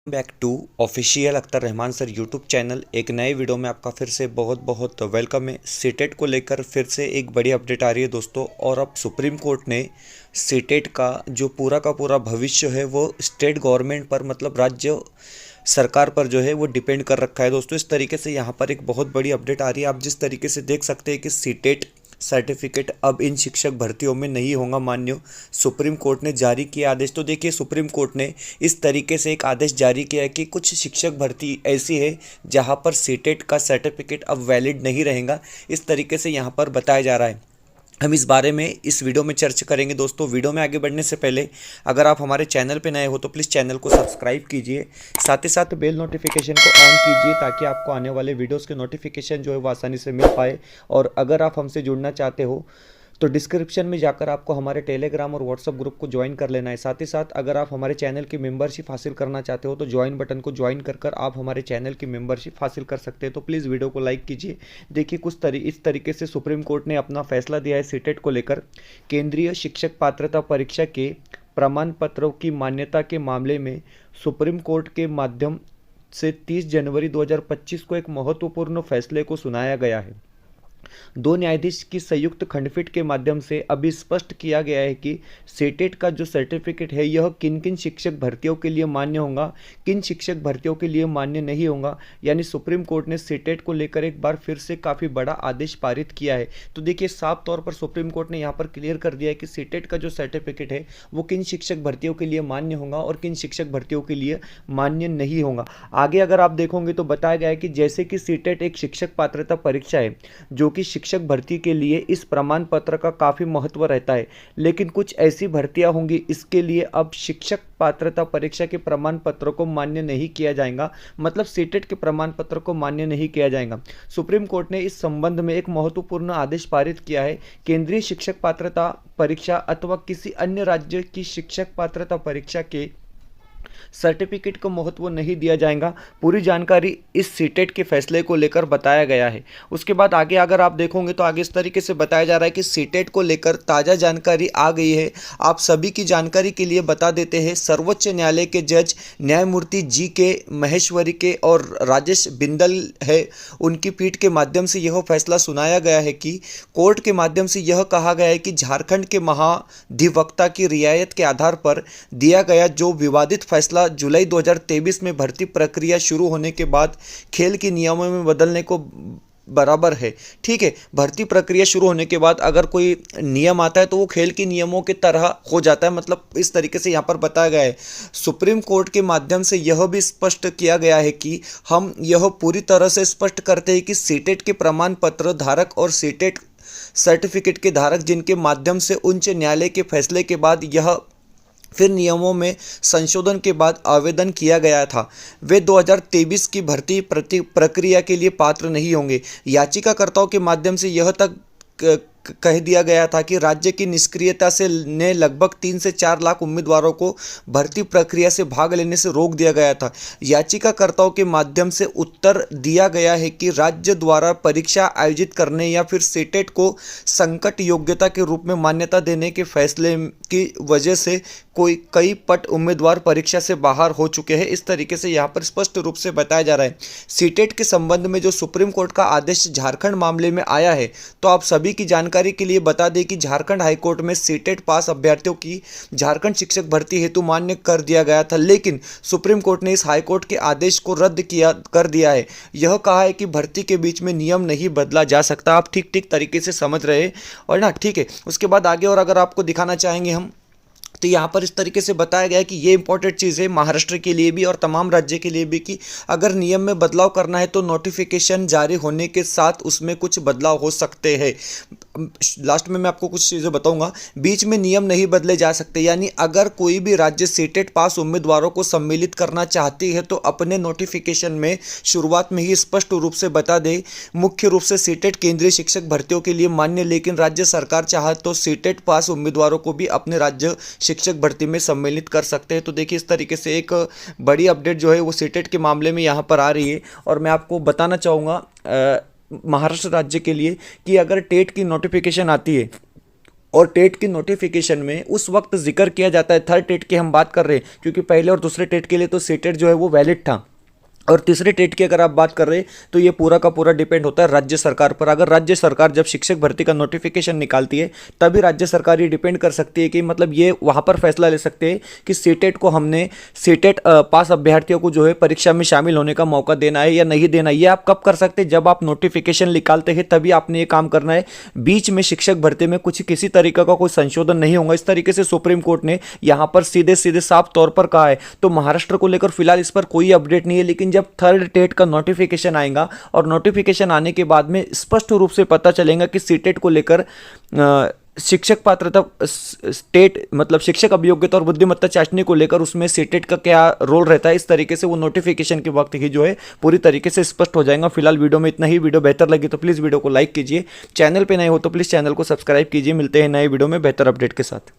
Back to official Akhtar Rahman sir YouTube channel. एक नए video में आपका फिर से बहुत बहुत वेलकम है। सीटेट को लेकर फिर से एक बड़ी अपडेट आ रही है दोस्तों। और अब सुप्रीम कोर्ट ने सीटेट का जो पूरा का पूरा भविष्य है वो स्टेट गवर्नमेंट पर, मतलब राज्य सरकार पर जो है वो डिपेंड कर रखा है दोस्तों। इस तरीके से यहाँ पर एक बहुत बड़ी अपडेट आ रही है। आप जिस तरीके से देख सकते हैं कि सीटेट सर्टिफिकेट अब इन शिक्षक भर्तियों में नहीं होगा मान्य। सुप्रीम कोर्ट ने जारी किया आदेश। तो देखिए, सुप्रीम कोर्ट ने इस तरीके से एक आदेश जारी किया है कि कुछ शिक्षक भर्ती ऐसी है जहां पर सीटेट का सर्टिफिकेट अब वैलिड नहीं रहेगा। इस तरीके से यहां पर बताया जा रहा है। हम इस बारे में इस वीडियो में चर्चा करेंगे दोस्तों। वीडियो में आगे बढ़ने से पहले अगर आप हमारे चैनल पर नए हो तो प्लीज़ चैनल को सब्सक्राइब कीजिए, साथ ही साथ बेल नोटिफिकेशन को ऑन कीजिए ताकि आपको आने वाले वीडियोस के नोटिफिकेशन जो है वो आसानी से मिल पाए। और अगर आप हमसे जुड़ना चाहते हो तो डिस्क्रिप्शन में जाकर आपको हमारे टेलीग्राम और व्हाट्सअप ग्रुप को ज्वाइन कर लेना है। साथ ही साथ अगर आप हमारे चैनल की मेंबरशिप हासिल करना चाहते हो तो ज्वाइन बटन को ज्वाइन कर आप हमारे चैनल की मेंबरशिप हासिल कर सकते हैं। तो प्लीज़ वीडियो को लाइक कीजिए। देखिए, इस तरीके से सुप्रीम कोर्ट ने अपना फैसला दिया है सीटेट को लेकर। केंद्रीय शिक्षक पात्रता परीक्षा के प्रमाण पत्रों की मान्यता के मामले में सुप्रीम कोर्ट के माध्यम से 30 जनवरी 2025 को एक महत्वपूर्ण फैसले को सुनाया गया है। दो न्यायाधीश की संयुक्त खंडपीठ के माध्यम से अभी स्पष्ट किया गया है कि सीटेट का जो सर्टिफिकेट है यह किन किन शिक्षक भर्तियों के लिए मान्य होगा, किन शिक्षक भर्तियों के लिए मान्य नहीं होगा। यानी सुप्रीम कोर्ट ने सीटेट को लेकर एक बार फिर से काफ़ी बड़ा आदेश पारित किया है। तो देखिए, साफ तौर पर सुप्रीम कोर्ट ने यहाँ पर क्लियर कर दिया है कि सीटेट का जो सर्टिफिकेट है वो किन शिक्षक भर्तियों के लिए मान्य होगा और किन शिक्षक भर्तियों के लिए मान्य नहीं होगा। आगे अगर आप देखोगे तो बताया गया है कि जैसे कि सीटेट एक शिक्षक पात्रता परीक्षा है जो कि शिक्षक भर्ती के लिए इस प्रमाण पत्र का काफ़ी महत्व रहता है, लेकिन कुछ ऐसी भर्तियां होंगी इसके लिए अब शिक्षक पात्रता परीक्षा के प्रमाण पत्र को मान्य नहीं किया जाएगा, मतलब सीटेट के प्रमाण पत्र को मान्य नहीं किया जाएगा। सुप्रीम कोर्ट ने इस संबंध में एक महत्वपूर्ण आदेश पारित किया है। केंद्रीय शिक्षक पात्रता परीक्षा अथवा किसी अन्य राज्य की शिक्षक पात्रता परीक्षा के सर्टिफिकेट को महत्व नहीं दिया जाएगा। पूरी जानकारी इस सीटेट के फैसले को लेकर बताया गया है। उसके बाद आगे अगर आप देखोगे तो आगे इस तरीके से बताया जा रहा है कि सीटेट को लेकर ताज़ा जानकारी आ गई है। आप सभी की जानकारी के लिए बता देते हैं, सर्वोच्च न्यायालय के जज न्यायमूर्ति जी के महेश्वरी के और राजेश बिंदल है, उनकी पीठ के माध्यम से यह फैसला सुनाया गया है कि कोर्ट के माध्यम से यह कहा गया है कि झारखंड के महाधिवक्ता की रियायत के आधार पर दिया गया जो विवादित फैसला जुलाई 2023 में भर्ती प्रक्रिया शुरू होने के बाद खेल के नियमों में बदलने को बराबर है। ठीक है, भर्ती प्रक्रिया शुरू होने के बाद अगर कोई नियम आता है तो वो खेल के नियमों की तरह हो जाता है, मतलब इस तरीके से यहाँ पर बताया गया है। सुप्रीम कोर्ट के माध्यम से यह भी स्पष्ट किया गया है कि हम यह पूरी तरह से स्पष्ट करते हैं कि सीटेट के प्रमाण पत्र धारक और सीटेट सर्टिफिकेट के धारक जिनके माध्यम से उच्च न्यायालय के फैसले के बाद यह फिर नियमों में संशोधन के बाद आवेदन किया गया था, वे 2023 की भर्ती प्रक्रिया के लिए पात्र नहीं होंगे। याचिकाकर्ताओं के माध्यम से यह तक कह दिया गया था कि राज्य की निष्क्रियता से ने लगभग 3 से 4 लाख उम्मीदवारों को भर्ती प्रक्रिया से भाग लेने से रोक दिया गया था। याचिकाकर्ताओं के माध्यम से उत्तर दिया गया है कि राज्य द्वारा परीक्षा आयोजित करने या फिर सीटेट को संकट योग्यता के रूप में मान्यता देने के फैसले की वजह से कई पट उम्मीदवार परीक्षा से बाहर हो चुके हैं। इस तरीके से यहाँ पर स्पष्ट रूप से बताया जा रहा है। सीटेट के संबंध में जो सुप्रीम कोर्ट का आदेश झारखंड मामले में आया है, तो आप सभी की जानकारी के लिए बता दें कि झारखंड हाईकोर्ट में सीटेट पास अभ्यर्थियों की झारखंड शिक्षक भर्ती हेतु मान्य कर दिया गया था, लेकिन सुप्रीम कोर्ट ने इस हाईकोर्ट के आदेश को रद्द कर दिया है। यह कहा है कि भर्ती के बीच में नियम नहीं बदला जा सकता। आप ठीक तरीके से समझ रहे और ना, ठीक है। उसके बाद आगे और अगर आपको दिखाना चाहेंगे हम, तो यहाँ पर इस तरीके से बताया गया है कि ये इंपॉर्टेंट चीज़ है महाराष्ट्र के लिए भी और तमाम राज्य के लिए भी कि अगर नियम में बदलाव करना है तो नोटिफिकेशन जारी होने के साथ उसमें कुछ बदलाव हो सकते हैं। लास्ट में मैं आपको कुछ चीज़ें बताऊंगा। बीच में नियम नहीं बदले जा सकते, यानी अगर कोई भी राज्य सीटेट पास उम्मीदवारों को सम्मिलित करना चाहती है तो अपने नोटिफिकेशन में शुरुआत में ही स्पष्ट रूप से बता दे, मुख्य रूप से सीटेट केंद्रीय शिक्षक भर्तियों के लिए मान्य, लेकिन राज्य सरकार चाहे तो सीटेट पास उम्मीदवारों को भी अपने राज्य शिक्षक भर्ती में सम्मिलित कर सकते हैं। तो देखिए, इस तरीके से एक बड़ी अपडेट जो है वो सीटेट के मामले में यहाँ पर आ रही है। और मैं आपको बताना चाहूँगा महाराष्ट्र राज्य के लिए कि अगर टेट की नोटिफिकेशन आती है और टेट की नोटिफिकेशन में उस वक्त जिक्र किया जाता है, थर्ड टेट की हम बात कर रहे हैं, क्योंकि पहले और दूसरे टेट के लिए तो सीटेट जो है वो वैलिड था, और तीसरे टेट की अगर आप बात कर रहे हैं तो ये पूरा का पूरा डिपेंड होता है राज्य सरकार पर। अगर राज्य सरकार जब शिक्षक भर्ती का नोटिफिकेशन निकालती है तभी राज्य सरकार ये डिपेंड कर सकती है कि मतलब ये वहाँ पर फैसला ले सकते हैं कि सीटेट को हमने सीटेट पास अभ्यर्थियों को जो है परीक्षा में शामिल होने का मौका देना है या नहीं देना है। ये आप कब कर सकते हैं, जब आप नोटिफिकेशन निकालते हैं तभी आपने ये काम करना है। बीच में शिक्षक भर्ती में कुछ किसी तरीके का कोई संशोधन नहीं होगा, इस तरीके से सुप्रीम कोर्ट ने यहाँ पर सीधे सीधे साफ तौर पर कहा है। तो महाराष्ट्र को लेकर फिलहाल इस पर कोई अपडेट नहीं है, लेकिन जब थर्ड टेट का नोटिफिकेशन आएगा और नोटिफिकेशन आने के बाद में स्पष्ट रूप से पता चलेगा कि सीटेट को लेकर शिक्षक पात्रता स्टेट मतलब शिक्षक अभियोग्यता और बुद्धिमत्ता चाचनी को लेकर उसमें सीटेट का क्या रोल रहता है, इस तरीके से वो नोटिफिकेशन के वक्त ही जो है पूरी तरीके से स्पष्ट हो जाएगा। फिलहाल वीडियो में इतना ही। वीडियो बेहतर लगी तो प्लीज़ वीडियो को लाइक कीजिए, चैनल पे नए हो तो प्लीज़ चैनल को सब्सक्राइब कीजिए। मिलते हैं नए वीडियो में बेहतर अपडेट के साथ।